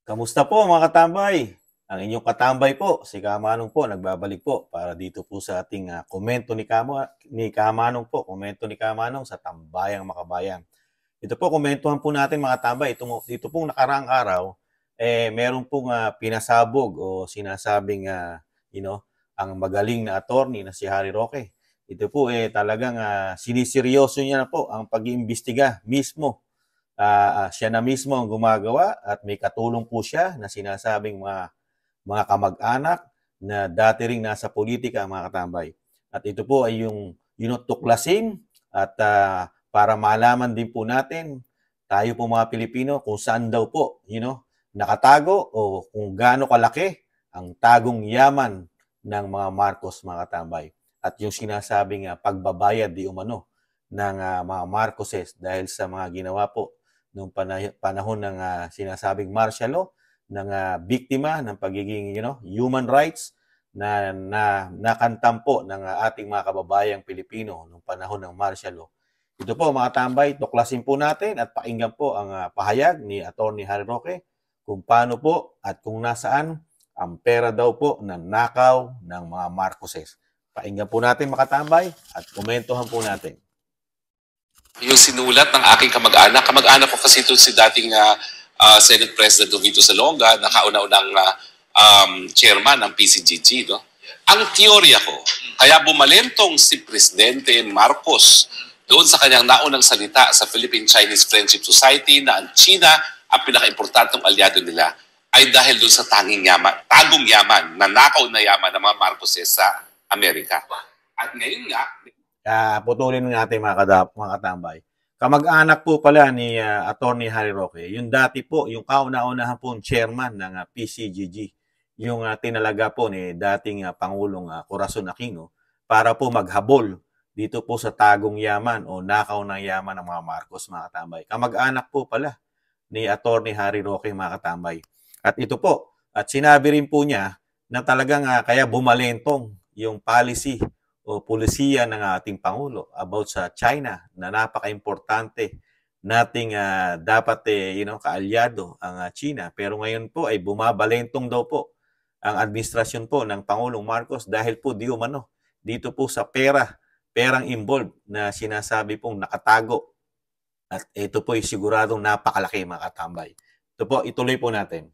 Kamusta po mga katambay? Ang inyong katambay po, si Kamanong po, nagbabalik po para dito po sa ating komento ni Kamanong po, komento ni Kamanong sa Tambayang Makabayan. Ito po, komentuhan po natin mga tambay. Dito pong nakaraang araw, meron pong pinasabog o sinasabing, ang magaling na attorney na si Harry Roque. Ito po talagang siniseryoso niya na po ang pag-iimbestiga mismo. Siya na mismo ang gumagawa at may katulong po siya na sinasabing mga kamag-anak na dati ring nasa politika mga katambay. At ito po ay yung tuklasin at para malaman din po natin, tayo po mga Pilipino, kung saan daw po, nakatago o kung gaano kalaki ang tagong yaman ng mga Marcos mga katambay. At yung sinasabing pagbabayad di umano ng mga Marcoses dahil sa mga ginawa po noong panahon ng sinasabing martial law ng biktima ng pagiging human rights na nakantampo ng ating mga kababayang Pilipino noong panahon ng martial law. Ito po mga tambay, tuklasin po natin at pakinggan po ang pahayag ni Atty. Harry Roque kung paano po at kung nasaan ang pera daw po na nakaw ng mga Marcoses. Pakinggan po natin mga tambay at komentohan po natin. Yung sinulat ng aking kamag-anak. Kamag-anak ko kasi ito si dating Senate President Vito Salonga, nakauna-unang chairman ng PCGG. No? Ang teorya ko, kaya bumalentong si Presidente Marcos doon sa kanyang naunang salita sa Philippine-Chinese Friendship Society na ang China ang pinaka-importantong alyado nila ay dahil doon sa tagong yaman, na nakaw na yaman ng mga Marcoses sa Amerika. At ngayon nga, putulin natin mga katambay. Kamag-anak po pala ni Atty. Harry Roque, yung dati po, yung kauna-unahan po chairman ng PCGG, yung tinalaga po ni dating Pangulong Corazon Aquino para po maghabol dito po sa tagong yaman o nakaw ng yaman ng mga Marcos mga katambay. Kamag-anak po pala ni Atty. Harry Roque mga katambay. At ito po, at sinabi rin po niya na talagang kaya bumalentong yung policy o pulisiya ng ating Pangulo about sa China na napaka-importante nating dapat kaalyado ang China. Pero ngayon po ay bumabalentong daw po ang administrasyon po ng Pangulong Marcos dahil po di umano dito po sa perang involved na sinasabi pong nakatago. At ito po ay siguradong napakalaki mga katambay. Ito po, ituloy po natin.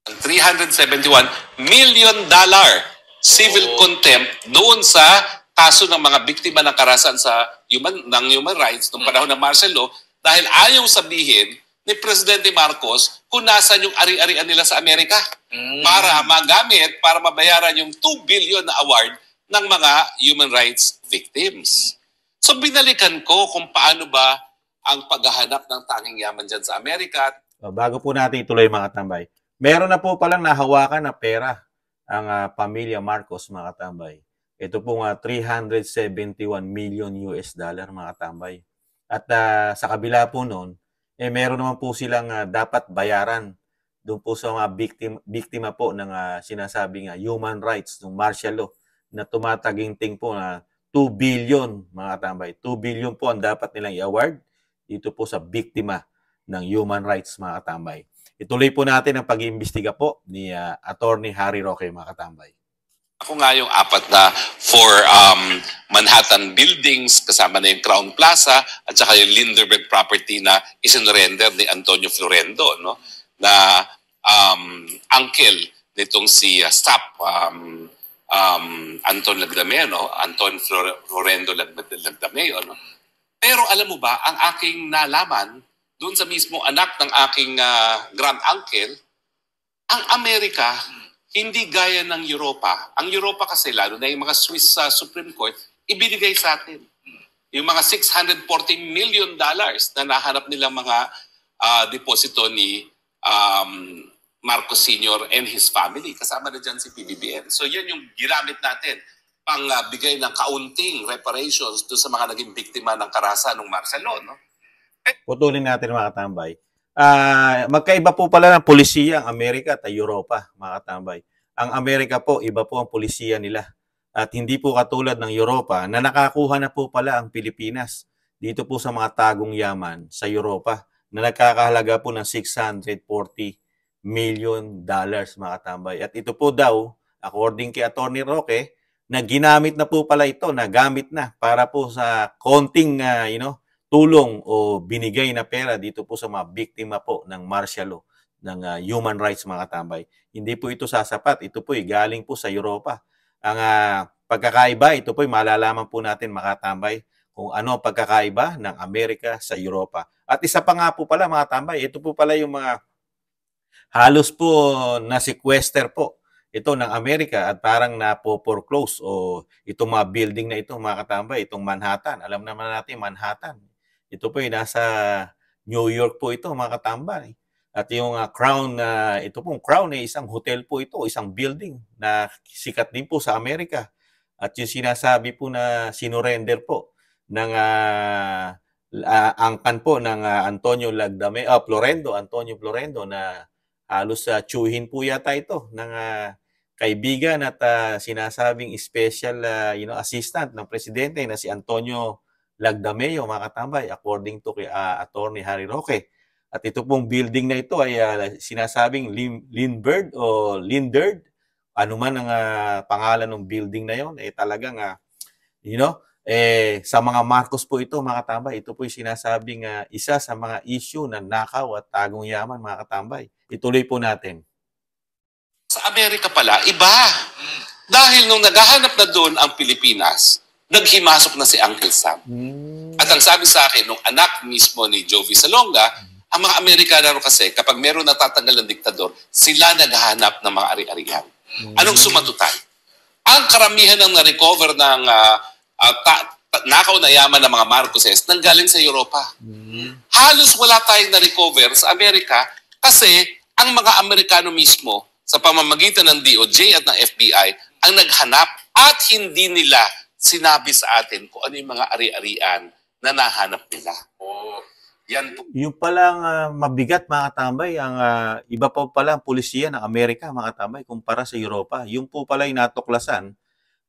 $371 million civil contempt doon sa kaso ng mga biktima ng karahasan ng human rights noong panahon ng martial law dahil ayaw sabihin ni Presidente Marcos kung nasan yung ari-arian nila sa Amerika para magamit, para mabayaran yung 2 billion na award ng mga human rights victims. So binalikan ko kung paano ba ang paghahanap ng tanging yaman dyan sa Amerika. Bago po natin ituloy mga katambay, meron na po palang nahawakan na pera ang pamilya Marcos mga katambay. Ito pong 371 million US dollar mga katambay. At sa kabila po noon, meron naman po silang dapat bayaran doon po sa mga biktima po ng sinasabing human rights ng martial law na tumataginting po na 2 billion mga katambay. 2 billion po ang dapat nilang i-award dito po sa biktima ng human rights mga katambay. Ituloy po natin ang pag-iimbestiga po ni Atty. Harry Roque mga katambay. Ako nga yung 4 na for Manhattan buildings, kasama na yung Crown Plaza at saka yung Lindenberg property na isinurrender ni Antonio Florendo, no? Na uncle nitong si Stap Anton Lagdameo, no? Anton Florendo Lagdameo, no? Pero alam mo ba, ang aking nalaman doon sa mismo anak ng aking grand uncle, ang Amerika hindi gaya ng Europa. Ang Europa kasi, lalo na yung mga Swiss Supreme Court, ibinigay sa atin. Yung mga $640 million na nahanap nilang mga deposito ni Marcos Sr. and his family. Kasama na dyan si PBBM. So yan yung ginamit natin pang bigay ng kaunting reparations doon sa mga naging biktima ng karahasan ng martial law. No? Putulin natin mga katambay. Magkaiba po pala ng polisiya ang Amerika at Europa, mga katambay. Ang Amerika po, iba po ang polisiya nila. At hindi po katulad ng Europa na nakakuha na po pala ang Pilipinas dito po sa mga tagong yaman sa Europa na nagkakahalaga po ng $640 million mga katambay. At ito po daw, according kay Attorney Roque, na ginamit na po pala ito, nagamit na para po sa konting tulong o binigay na pera dito po sa mga biktima po ng martial law, ng human rights mga katambay. Hindi po ito sasapat. Ito po galing po sa Europa. Ang pagkakaiba, ito po malalaman po natin mga katambay kung ano ang pagkakaiba ng Amerika sa Europa. At isa pa nga po pala mga katambay, ito po pala yung mga halos po na sequester po ito ng Amerika at parang napo-foreclose o itong mga building na ito mga katambay, itong Manhattan. Alam naman natin Manhattan. Ito po nasa New York po ito mga katambay. At yung Crown, ito pong Crown isang hotel po ito, isang building na sikat din po sa Amerika. At yung sinasabi po na sinurrender po ng angkan po ng Antonio Antonio Florendo na halos tsuhin po yata ito ng kaibigan at sinasabing special assistant ng presidente na si Antonio Lagdameo mga katambay according to kay Attorney Harry Roque. At ito pong building na ito ay sinasabing Lindbergh, ano man ang pangalan ng building na yon talagang sa mga Marcos po ito mga katambay, ito po yung sinasabing isa sa mga issue ng nakaw at tagong yaman mga katambay. Ituloy po natin. Sa Amerika pala, iba. Dahil nung naghahanap na doon ang Pilipinas, naghimasok na si Uncle Sam. At ang sabi sa akin, nung anak mismo ni Jovi Salonga, ang mga Amerikano kasi, kapag meron natatanggal ng diktador, sila naghahanap ng mga ari-arian. Anong sumatutan? Ang karamihan ng na-recover ng nakaw na yaman ng mga Marcoses nanggaling sa Europa. Halos wala tayong na-recover sa Amerika kasi ang mga Amerikano mismo sa pamamagitan ng DOJ at ng FBI ang naghanap at hindi nila sinabi sa atin kung ano yung mga ari-arian na nahanap nila. Yan po. Yung palang mabigat mga katambay, ang iba pa pala ang pulisiya ng Amerika mga katambay kumpara sa Europa. Yung po pala yung natuklasan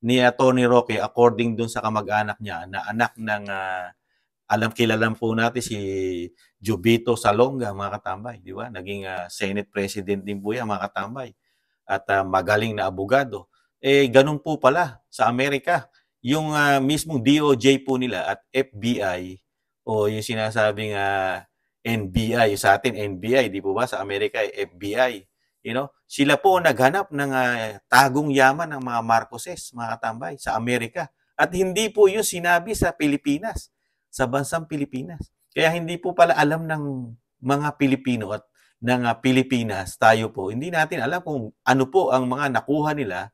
ni Tony Roque according dun sa kamag-anak niya na anak ng kilalang po natin si Jovito Salonga mga katambay, di ba? Naging Senate President din po yan mga katambay at magaling na abogado. Ganun po pala sa Amerika. Yung mismong DOJ po nila at FBI o yung sinasabing NBI, sa atin NBI, di po ba? Sa Amerika FBI. Sila po naghanap ng tagong yaman ng mga Marcoses, mga katambay, sa Amerika. At hindi po yun sinabi sa Pilipinas, sa bansang Pilipinas. Kaya hindi po pala alam ng mga Pilipino at ng Pilipinas, tayo po, hindi natin alam kung ano po ang mga nakuha nila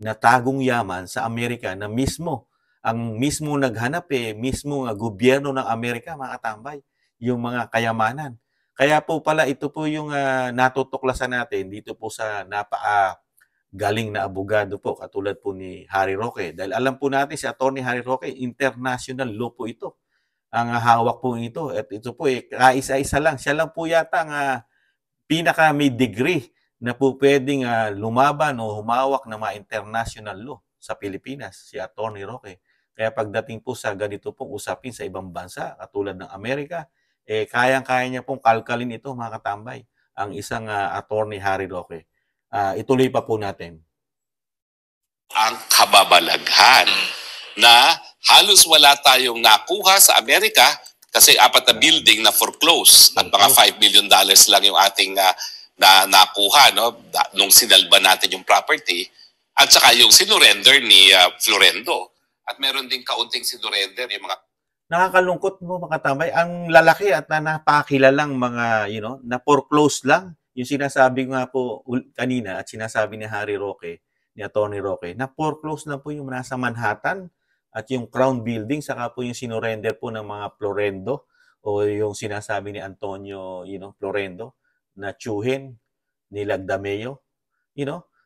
na tagong yaman sa Amerika na mismo, ang mismo naghanap mismo gobyerno ng Amerika, mga katambay, yung mga kayamanan. Kaya po pala ito po yung natutuklasan natin dito po sa galing na abogado po katulad po ni Harry Roque. Dahil alam po natin si Attorney Harry Roque, international law po ito. Ang hawak po ito. At ito po kaisa-isa lang. Siya lang po yata ang pinaka may degree na po pwedeng lumaban o humawak ng mga international law sa Pilipinas, si Attorney Roque. Kaya pagdating po sa ganito pong usapin sa ibang bansa, katulad ng Amerika, kayang-kaya niya pong kalkalin ito mga katambay, ang isang Attorney Harry Roque. Ituloy pa po natin. Ang kababalaghan na halos wala tayong nakuha sa Amerika kasi 4 na building na foreclose at mga $5 million lang yung ating nakuha nung sinalba natin yung property at saka yung sinurrender ni Florendo. At meron din kaunting sinurrender yung mga nakakalungkot mo mga katambay. Ang lalaki at napakilalang mga, na foreclose lang. Yung sinasabi nga po kanina at sinasabi ni Harry Roque, ni Attorney Roque, na foreclose lang po yung nasa Manhattan at yung Crown Building, saka po yung sinurrender po ng mga Florendo o yung sinasabi ni Antonio, Florendo, na tsuhin ni Lagdameo,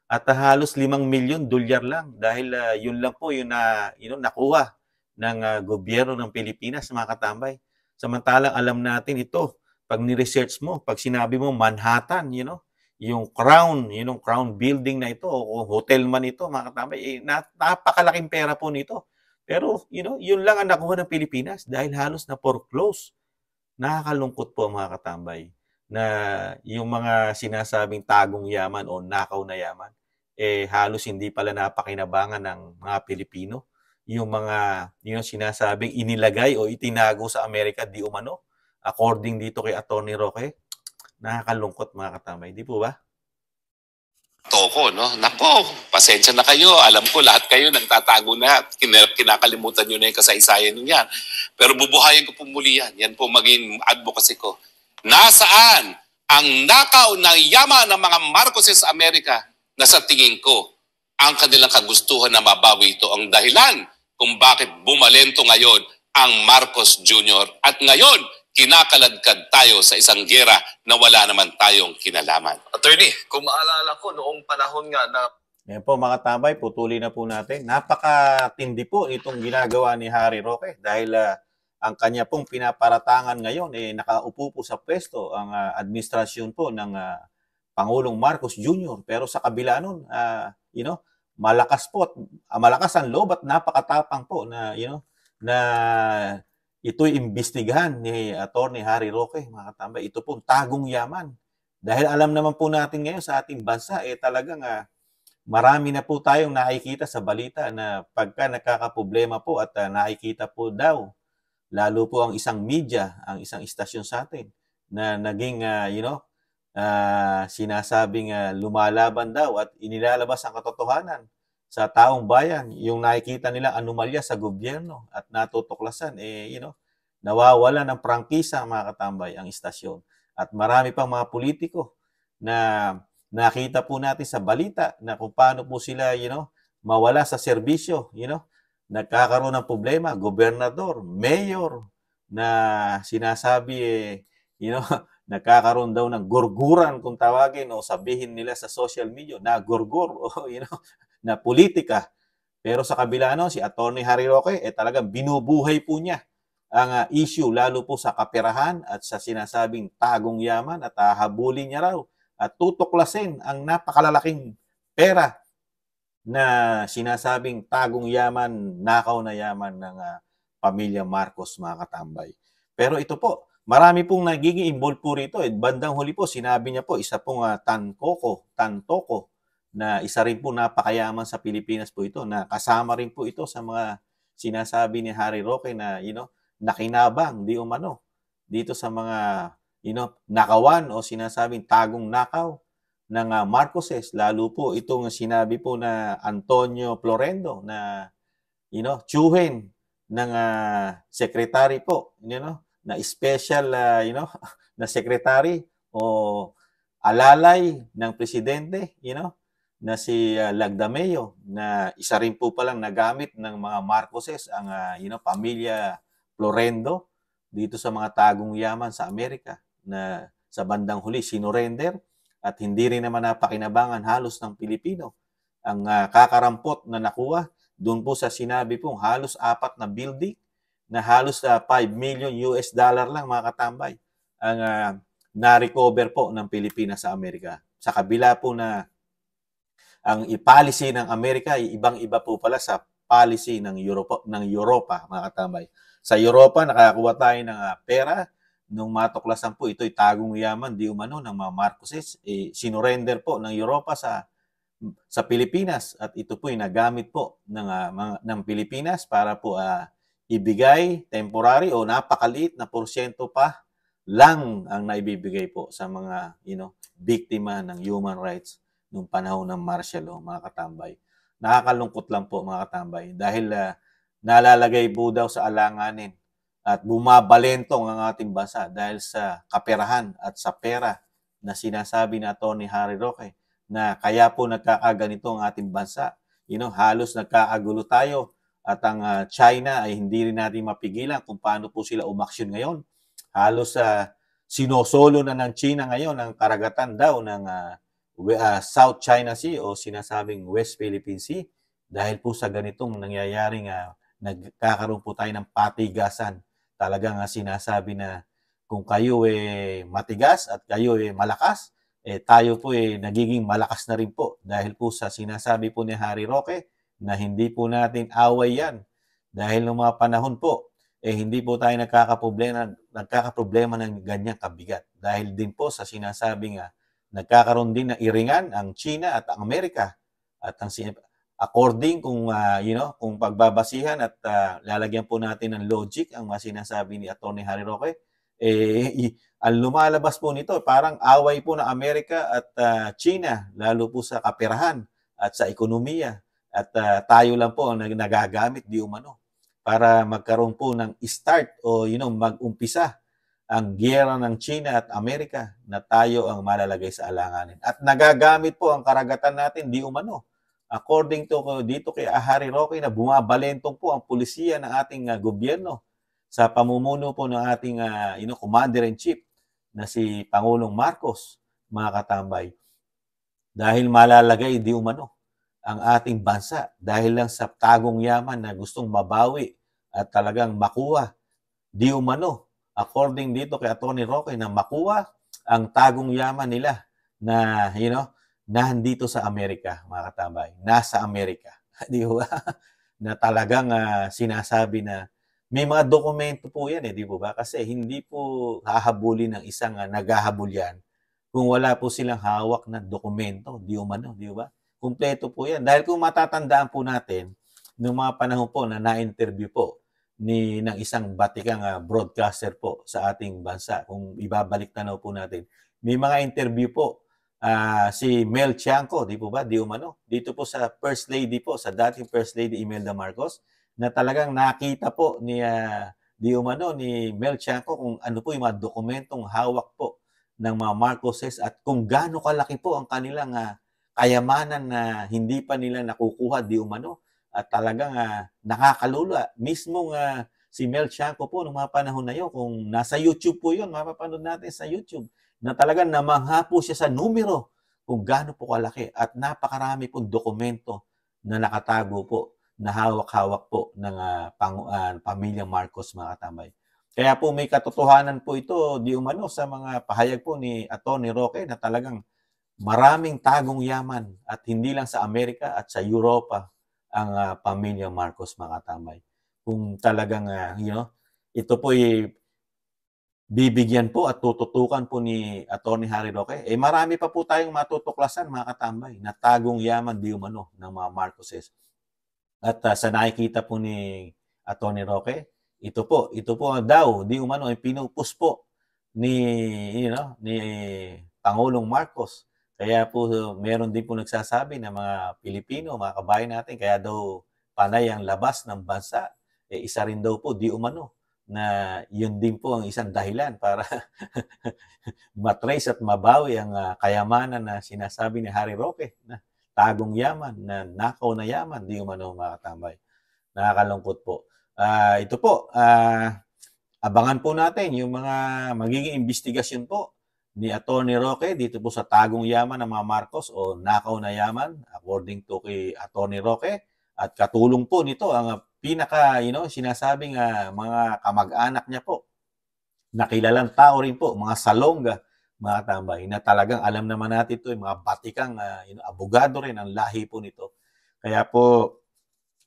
at halos $5 million lang dahil yun lang po yung nakuha ng gobyerno ng Pilipinas, mga katambay. Samantalang alam natin ito, pag ni-research mo, pag sinabi mo Manhattan, yung Crown Building na ito, o hotel man ito, mga katambay, napakalaking pera po nito. Pero, yun lang ang nakuha ng Pilipinas dahil halos na foreclose. Nakakalungkot po mga katambay. na yung mga sinasabing tagong yaman o nakaw na yaman, halos hindi pala napakinabangan ng mga Pilipino. Yung mga yung sinasabing inilagay o itinago sa Amerika di umano, according dito kay Attorney Roque, nakakalungkot mga katambay, di po ba? Toko, no? Nako, pasensya na kayo. Alam ko lahat kayo nagtatago na at kinakalimutan nyo na yung kasaysayan nyo yan. Pero bubuhayin ko po muli yan. Yan po maging advocacy ko. Nasaan ang nakaw ng yaman ng mga Marcoses sa Amerika na sa tingin ko ang kanilang kagustuhan na mabawi ito ang dahilan kung bakit bumalento ngayon ang Marcos Jr. At ngayon, kinakaladkad tayo sa isang gera na wala naman tayong kinalaman. Attorney, kung maalala ko noong panahon nga na Yan po mga tambay, putulin na po natin. Napakatindi po itong ginagawa ni Harry Roque dahil ang kanya pong pinaparatangan ngayon, nakaupo po sa pwesto ang administrasyon po ng Pangulong Marcos Jr. Pero sa kabila nun, malakas po, malakas ang loob at napakatapang po na, na ito'y imbestigahan ni Attorney Harry Roque, mga katambay. Ito pong tagong yaman. Dahil alam naman po natin ngayon sa ating bansa, talagang marami na po tayong nakikita sa balita na pagka nakakaproblema po at nakikita po daw, lalo po ang isang media, ang isang istasyon sa atin, na naging, sinasabing lumalaban daw at inilalabas ang katotohanan sa taong bayan, yung nakikita nila anomalya sa gobyerno at natutuklasan, nawawala ng prangkisa mga katambay ang istasyon. At marami pang mga politiko na nakita po natin sa balita na kung paano po sila, mawala sa serbisyo, nagkakaroon ng problema, gobernador, mayor, na sinasabi, nagkakaroon daw ng gurguran kung tawagin o sabihin nila sa social media na gurgur o, na politika. Pero sa kabila, si Attorney Harry Roque, talagang binubuhay po niya ang issue, lalo po sa kaperahan at sa sinasabing tagong yaman at habulin niya raw at tutuklasin ang napakalalaking pera na sinasabing tagong yaman, nakaw na yaman ng pamilya Marcos, mga katambay. Pero ito po, marami pong nagiging involved po rito. Bandang huli po, sinabi niya po, isa pong Tantoko, na isa rin po napakayaman sa Pilipinas po ito, na kasama rin po ito sa mga sinasabi ni Harry Roque na, nakinabang, di umano, dito sa mga, nakawan o sinasabing tagong nakaw ng Marcoses, lalo po itong sinabi po na Antonio Florendo na, tsuhin ng secretary po, na special, na secretary o alalay ng presidente, na si Lagdameo, na isa rin po palang nagamit ng mga Marcoses ang pamilya Florendo dito sa mga tagong yaman sa Amerika na sa bandang huli sinurrender at hindi rin naman napakinabangan halos ng Pilipino ang kakarampot na nakuha doon po sa sinabi pong halos 4 na building na halos 5 million US dollar lang mga katambay ang na-recover po ng Pilipinas sa Amerika. Sa kabila po na ang policy ng Amerika ay ibang-iba po pala sa policy ng Europa, mga katambay. Sa Europa, nakakuha tayo ng pera nung matuklasan po ito'y tagong yaman, di umano ng mga Marcoses, sinurrender po ng Europa sa Pilipinas at ito po'y nagamit po ng Pilipinas para po ibigay temporary o napakaliit na porsyento pa lang ang naibibigay po sa mga biktima ng human rights noong panahon ng martial law, mga katambay. Nakakalungkot lang po mga katambay dahil nalalagay po daw sa alanganin at bumabalentong ang ating bansa dahil sa kaperahan at sa pera na sinasabi na Attorney Harry Roque na kaya po nagkakaganito ang ating bansa. Halos nagkakagulo tayo at ang China ay hindi rin natin mapigilan kung paano po sila umaksyon ngayon. Halos sinosolo na ng China ngayon ang karagatan daw ng South China Sea o sinasabing West Philippine Sea dahil po sa ganitong nangyayaring nagkakaroon po tayo ng patigasan. Talagang sinasabi na kung kayo matigas at kayo malakas, tayo po nagiging malakas na rin po dahil po sa sinasabi po ni Harry Roque na hindi po natin away yan. Dahil noong mga panahon po hindi po tayo nagkakaproblema ng ganyang kabigat. Dahil din po sa sinasabing nagkakaroon din ng iringan ang China at ang Amerika. At according kung pagbabasihan at lalagyan po natin ng logic ang mga sinasabi ni Atty. Harry Roque, ang lumalabas po nito, parang away po ng Amerika at China, lalo po sa kaperahan at sa ekonomiya. At tayo lang po ang nagagamit di umano para magkaroon po ng start o mag-umpisa ang giyera ng China at Amerika na tayo ang malalagay sa alanganin. At nagagamit po ang karagatan natin di umano. According to dito kay Harry Roque na bumabalentong po ang pulisiya ng ating gobyerno sa pamumuno po ng ating Commander-in-Chief na si Pangulong Marcos, mga katambay. Dahil malalagay di umano ang ating bansa dahil lang sa tagong yaman na gustong mabawi at talagang makuha di umano. According dito kay Atty. Roque na makuha ang tagong yaman nila na nandito sa Amerika, mga katambay. Nasa Amerika. Di ba? Na talagang sinasabi na may mga dokumento po yan, di ba? Kasi hindi po hahabulin ng isang naghahabol yan kung wala po silang hawak na dokumento, di umano, di ba? Kumpleto po yan. Dahil kung matatandaan po natin, noong mga panahon po na na-interview po ng isang batikang broadcaster po sa ating bansa, kung ibabalik tanaw po natin, may mga interview po si Mel Tiangco, di po ba? Di umano. Dito po sa First Lady po, sa dating First Lady Imelda Marcos, na talagang nakita po ni Mel Tiangco kung ano po yung mga dokumentong hawak po ng mga Marcoses at kung gaano kalaki po ang kanilang kayamanan na hindi pa nila nakukuha di umano at talagang nakakalula. Mismong si Mel Tiangco po noong mga panahon na yun, kung nasa YouTube po yun, mapapanood natin sa YouTube, na talagang namangha po siya sa numero kung gaano po kalaki at napakarami pong dokumento na nakatago po na hawak-hawak po ng pamilya Marcos, mga katambay. Kaya po may katotohanan po ito di umano sa mga pahayag po ni Atty. Roque na talagang maraming tagong yaman at hindi lang sa Amerika at sa Europa ang pamilya Marcos, mga katambay. Kung talagang ito po bibigyan po at tututukan po ni Atty. Harry Roque, marami pa po tayong matutuklasan, mga katambay, na tagong yaman di umano ng mga Marcoses. At sa nakikita po ni Atty. Roque, ito po daw di umano ay pinupus po ni Pangulong Marcos. Kaya po meron din po nagsasabi na mga Pilipino, mga kabayan natin, kaya daw panay ang labas ng bansa. Isa rin daw po di umano na yun din po ang isang dahilan para matrace at mabawi ang kayamanan na sinasabi ni Harry Roque na tagong yaman, na nakaw na yaman, di umano, mga katambay. Nakakalungkot po. Ito po, abangan po natin yung mga magiging investigasyon po ni Atty. Roque dito po sa tagong yaman ng mga Marcos o nakaw na yaman, according to kay Atty. Roque. At katulong po nito ang sinasabing mga kamag-anak niya po, nakilalang tao rin po, mga salongga, mga katambay, na talagang alam naman natin ito, yung mga batikang abogado rin ang lahi po nito. Kaya po,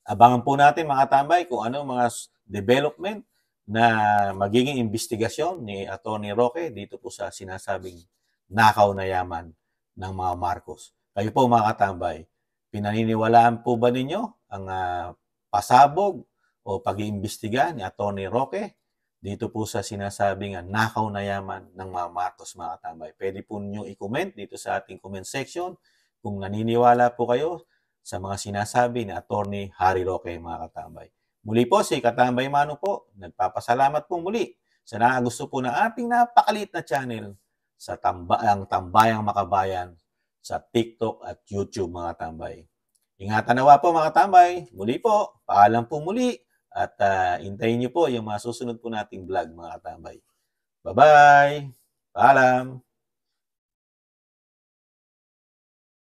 abangan po natin, mga katambay, kung ano mga development na magiging investigasyon ni Atty. Roque dito po sa sinasabing nakaw na yaman ng mga Marcos. Kayo po, mga katambay, pinaniniwalaan po ba ninyo ang pasabog o pag-iimbestiga ni Atty. Roque dito po sa sinasabing nakaw na yaman ng mga Marcos, mga katambay? Pwede po niyo i-comment dito sa ating comment section kung naniniwala po kayo sa mga sinasabi ni Atty. Harry Roque, mga katambay. Muli po, si Katambay Mano po, nagpapasalamat po muli sa nakagusto po ng ating napakaliit na channel sa Tambayang Makabayan sa TikTok at YouTube, mga katambay. Ingatan nawa po, mga katambay. Muli po, paalam po muli. At hintayin niyo po yung mga susunod po nating vlog, mga katambay. Bye-bye! Paalam!